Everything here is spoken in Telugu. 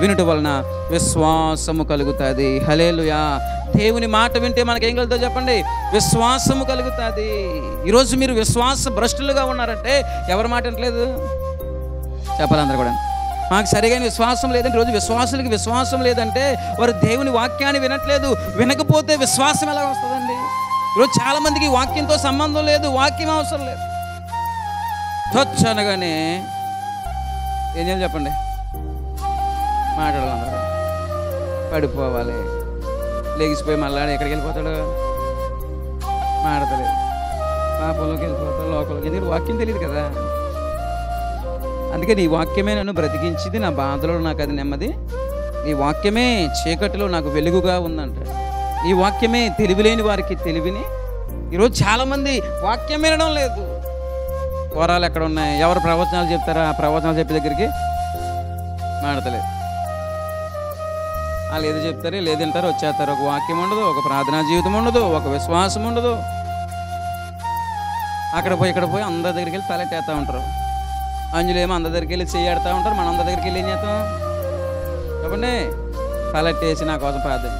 వినుట వలన విశ్వాసము కలుగుతుంది. హల్లెలూయా. దేవుని మాట వింటే మనకేం కలుగుతుందో చెప్పండి? విశ్వాసము కలుగుతుంది. ఈరోజు మీరు విశ్వాస భ్రష్టులుగా ఉన్నారంటే ఎవరి మాట వినట్లేదు? చెప్పాలి అందరూ కూడా. మాకు సరిగైన విశ్వాసం లేదంటే, రోజు విశ్వాసులకి విశ్వాసం లేదంటే వారు దేవుని వాక్యాన్ని వినట్లేదు. వినకపోతే విశ్వాసం ఎలా వస్తుందండి? ఈరోజు చాలామందికి వాక్యంతో సంబంధం లేదు, వాక్యం అవసరం లేదు. త్వచ్ అనగానే ఏం చేయాలి చెప్పండి? మాట్లాడాలి అందరూ. పడిపోవాలి, లేగిసిపోయి మళ్ళా ఎక్కడికి వెళ్ళిపోతాడు? మాట్లాడతలేదు, పాపంలోకి వెళ్ళిపోతాడు, లోకంలోకి. ఎందుకంటే వాక్యం తెలియదు కదా. అందుకే నీ వాక్యమే నన్ను బ్రతికించింది, నా బాధలో నాకు అది నెమ్మది. నీ వాక్యమే చీకటిలో నాకు వెలుగుగా ఉందంట. నీ వాక్యమే తెలివిలేని వారికి తెలివిని. ఈరోజు చాలామంది వాక్యం వినడం లేదు. వరాలు ఎక్కడ ఉన్నాయి? ఎవరు ప్రవచనాలు చెప్తారా? ఆ ప్రవచనాలు చెప్పే దగ్గరికి మాడతలేదు. వాళ్ళు ఏదో చెప్తారు, లేదంటారు, వచ్చేస్తారు. ఒక వాక్యం ఉండదు, ఒక ప్రార్థనా జీవితం ఉండదు, ఒక విశ్వాసం ఉండదు. అక్కడ పోయి ఇక్కడ పోయి అందరి దగ్గరికి వెళ్ళి తలెట్టేస్తూ ఉంటారు. అంజులేమో అందరి దగ్గరికి వెళ్ళి చెయ్యాడుతూ ఉంటారు. మనం అందరి దగ్గరికి వెళ్ళి ఏం చేస్తాం చెప్పండి? తలెట్టేసి నా కోసం ప్రార్థన